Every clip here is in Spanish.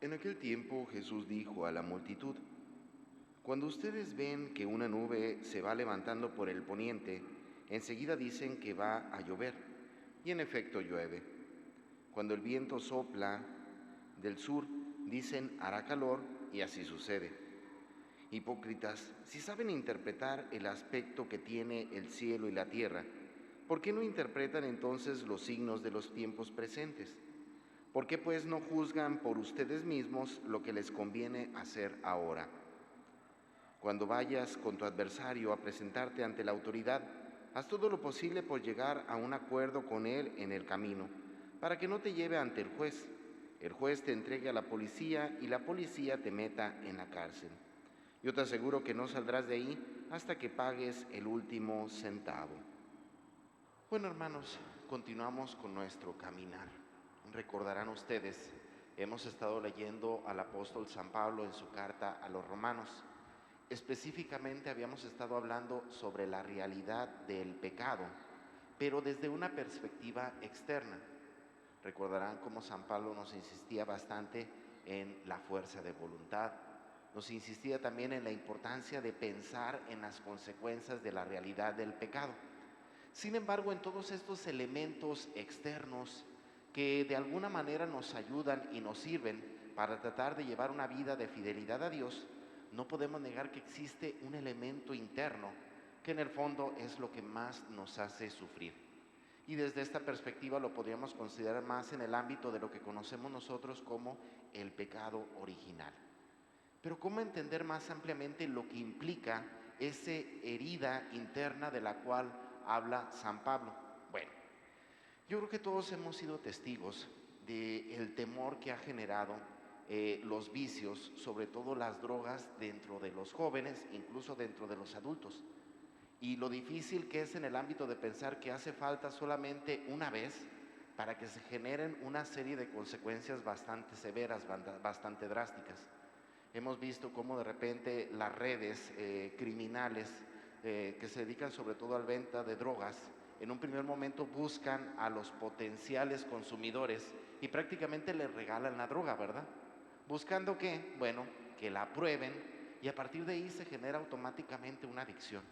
En aquel tiempo Jesús dijo a la multitud: Cuando ustedes ven que una nube se va levantando por el poniente, enseguida dicen que va a llover, y en efecto llueve. Cuando el viento sopla del sur, dicen hará calor, y así sucede. Hipócritas, si saben interpretar el aspecto que tiene el cielo y la tierra, ¿por qué no interpretan entonces los signos de los tiempos presentes? ¿Por qué pues no juzgan por ustedes mismos lo que les conviene hacer ahora? Cuando vayas con tu adversario a presentarte ante la autoridad, haz todo lo posible por llegar a un acuerdo con él en el camino, para que no te lleve ante el juez te entregue a la policía y la policía te meta en la cárcel. Yo te aseguro que no saldrás de ahí hasta que pagues el último centavo. Bueno, hermanos, continuamos con nuestro caminar. Recordarán ustedes, hemos estado leyendo al apóstol San Pablo en su carta a los romanos. Específicamente habíamos estado hablando sobre la realidad del pecado, pero desde una perspectiva externa. Recordarán cómo San Pablo nos insistía bastante en la fuerza de voluntad, nos insistía también en la importancia de pensar en las consecuencias de la realidad del pecado. Sin embargo, en todos estos elementos externos que de alguna manera nos ayudan y nos sirven para tratar de llevar una vida de fidelidad a Dios, no podemos negar que existe un elemento interno que en el fondo es lo que más nos hace sufrir. Y desde esta perspectiva lo podríamos considerar más en el ámbito de lo que conocemos nosotros como el pecado original. Pero ¿cómo entender más ampliamente lo que implica esa herida interna de la cual habla San Pablo? Bueno, yo creo que todos hemos sido testigos del temor que ha generado los vicios, sobre todo las drogas, dentro de los jóvenes, incluso dentro de los adultos. Y lo difícil que es en el ámbito de pensar que hace falta solamente una vez para que se generen una serie de consecuencias bastante severas, bastante drásticas. Hemos visto cómo de repente las redes criminales que se dedican sobre todo a la venta de drogas, en un primer momento buscan a los potenciales consumidores y prácticamente les regalan la droga, ¿verdad? Buscando que, bueno, que la prueben y a partir de ahí se genera automáticamente una adicción.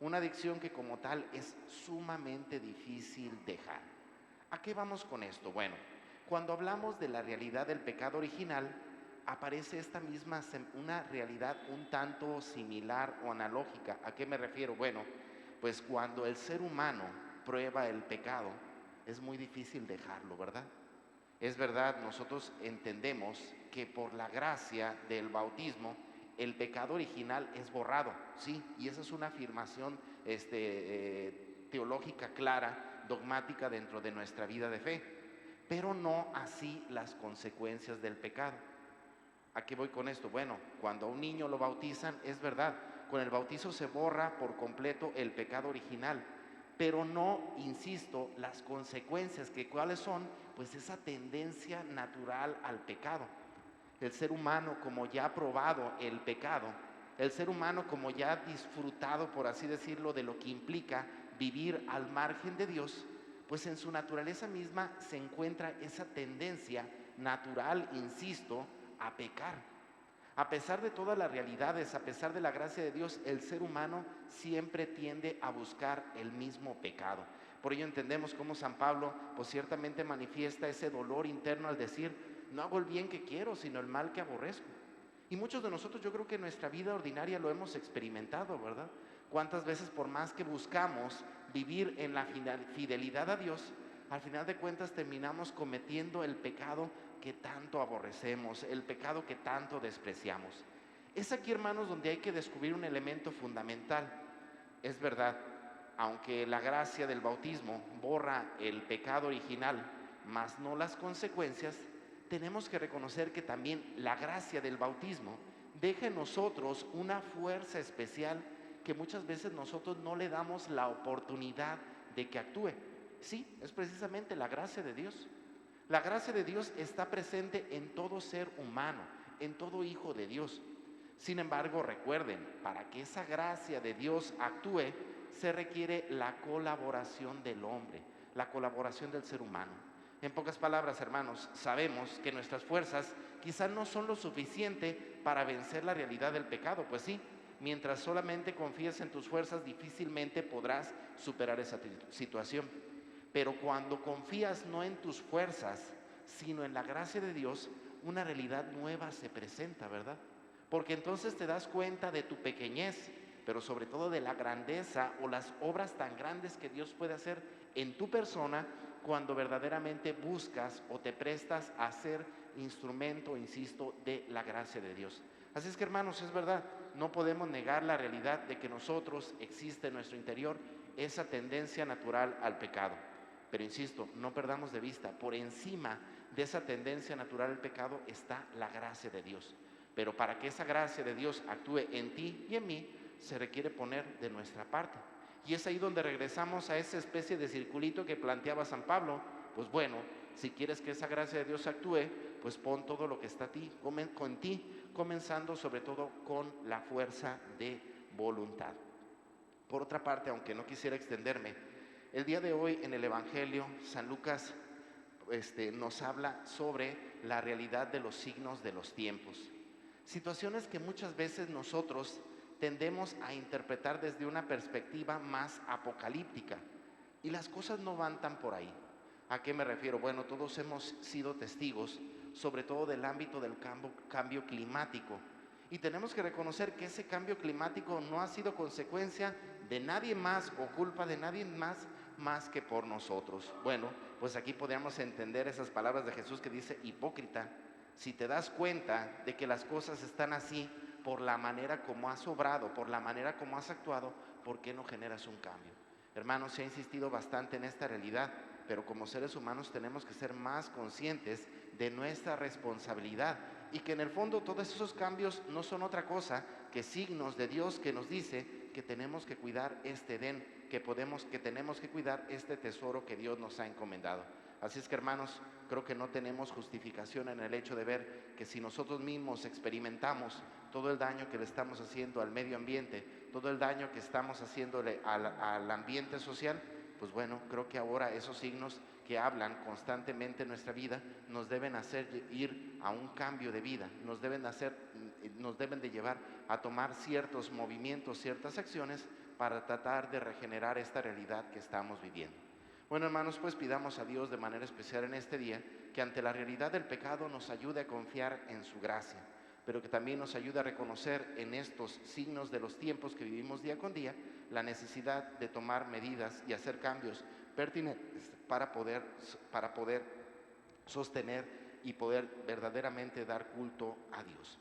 Una adicción que como tal es sumamente difícil dejar. ¿A qué vamos con esto? Bueno, cuando hablamos de la realidad del pecado original, aparece esta misma, una realidad un tanto similar o analógica. ¿A qué me refiero? Bueno, pues cuando el ser humano prueba el pecado, es muy difícil dejarlo, ¿verdad? Es verdad, nosotros entendemos que por la gracia del bautismo, el pecado original es borrado, sí, y esa es una afirmación teológica clara, dogmática dentro de nuestra vida de fe, pero no así las consecuencias del pecado. ¿A qué voy con esto? Bueno, cuando a un niño lo bautizan, es verdad, con el bautizo se borra por completo el pecado original, pero no, insisto, las consecuencias, que cuáles son, pues esa tendencia natural al pecado. El ser humano, como ya ha probado el pecado, el ser humano como ya ha disfrutado, por así decirlo, de lo que implica vivir al margen de Dios, pues en su naturaleza misma se encuentra esa tendencia natural, insisto, a pecar. A pesar de todas las realidades, a pesar de la gracia de Dios, el ser humano siempre tiende a buscar el mismo pecado. Por ello entendemos cómo San Pablo pues ciertamente manifiesta ese dolor interno al decir, no hago el bien que quiero, sino el mal que aborrezco. Y muchos de nosotros yo creo que en nuestra vida ordinaria lo hemos experimentado, ¿verdad? Cuántas veces por más que buscamos vivir en la fidelidad a Dios, al final de cuentas terminamos cometiendo el pecado que tanto aborrecemos, el pecado que tanto despreciamos. Es aquí, hermanos, donde hay que descubrir un elemento fundamental. Es verdad, aunque la gracia del bautismo borra el pecado original, mas no las consecuencias, tenemos que reconocer que también la gracia del bautismo deja en nosotros una fuerza especial que muchas veces nosotros no le damos la oportunidad de que actúe. Sí, es precisamente la gracia de Dios. La gracia de Dios está presente en todo ser humano, en todo hijo de Dios. Sin embargo, recuerden, para que esa gracia de Dios actúe, se requiere la colaboración del hombre, la colaboración del ser humano. En pocas palabras, hermanos, sabemos que nuestras fuerzas quizás no son lo suficiente para vencer la realidad del pecado, pues sí, mientras solamente confíes en tus fuerzas difícilmente podrás superar esa situación. Pero cuando confías no en tus fuerzas, sino en la gracia de Dios, una realidad nueva se presenta, ¿verdad? Porque entonces te das cuenta de tu pequeñez, pero sobre todo de la grandeza o las obras tan grandes que Dios puede hacer en tu persona cuando verdaderamente buscas o te prestas a ser instrumento, insisto, de la gracia de Dios. Así es que, hermanos, es verdad, no podemos negar la realidad de que nosotros existe en nuestro interior esa tendencia natural al pecado. Pero insisto, no perdamos de vista, por encima de esa tendencia natural al pecado está la gracia de Dios. Pero para que esa gracia de Dios actúe en ti y en mí, se requiere poner de nuestra parte. Y es ahí donde regresamos a esa especie de circulito que planteaba San Pablo. Pues bueno, si quieres que esa gracia de Dios actúe, pues pon todo lo que está a ti, con ti, comenzando sobre todo con la fuerza de voluntad. Por otra parte, aunque no quisiera extenderme, el día de hoy en el Evangelio, San Lucas nos habla sobre la realidad de los signos de los tiempos. Situaciones que muchas veces nosotros tendemos a interpretar desde una perspectiva más apocalíptica. Y las cosas no van tan por ahí. ¿A qué me refiero? Bueno, todos hemos sido testigos, sobre todo del ámbito del cambio climático. Y tenemos que reconocer que ese cambio climático no ha sido consecuencia de nadie más o culpa de nadie más que por nosotros. Bueno, pues aquí podríamos entender esas palabras de Jesús que dice: hipócrita, si te das cuenta de que las cosas están así por la manera como has obrado, por la manera como has actuado, ¿por qué no generas un cambio? Hermanos, se ha insistido bastante en esta realidad, pero como seres humanos tenemos que ser más conscientes de nuestra responsabilidad y que en el fondo todos esos cambios no son otra cosa que signos de Dios que nos dice que tenemos que cuidar este Edén, que tenemos que cuidar este tesoro que Dios nos ha encomendado. Así es que, hermanos, creo que no tenemos justificación en el hecho de ver que si nosotros mismos experimentamos todo el daño que le estamos haciendo al medio ambiente, todo el daño que estamos haciéndole al ambiente social, pues bueno, creo que ahora esos signos que hablan constantemente en nuestra vida nos deben hacer ir a un cambio de vida, nos deben de llevar a tomar ciertos movimientos, ciertas acciones para tratar de regenerar esta realidad que estamos viviendo. Bueno, hermanos, pues pidamos a Dios de manera especial en este día que ante la realidad del pecado nos ayude a confiar en su gracia, pero que también nos ayude a reconocer en estos signos de los tiempos que vivimos día con día la necesidad de tomar medidas y hacer cambios pertinentes para poder sostener y poder verdaderamente dar culto a Dios.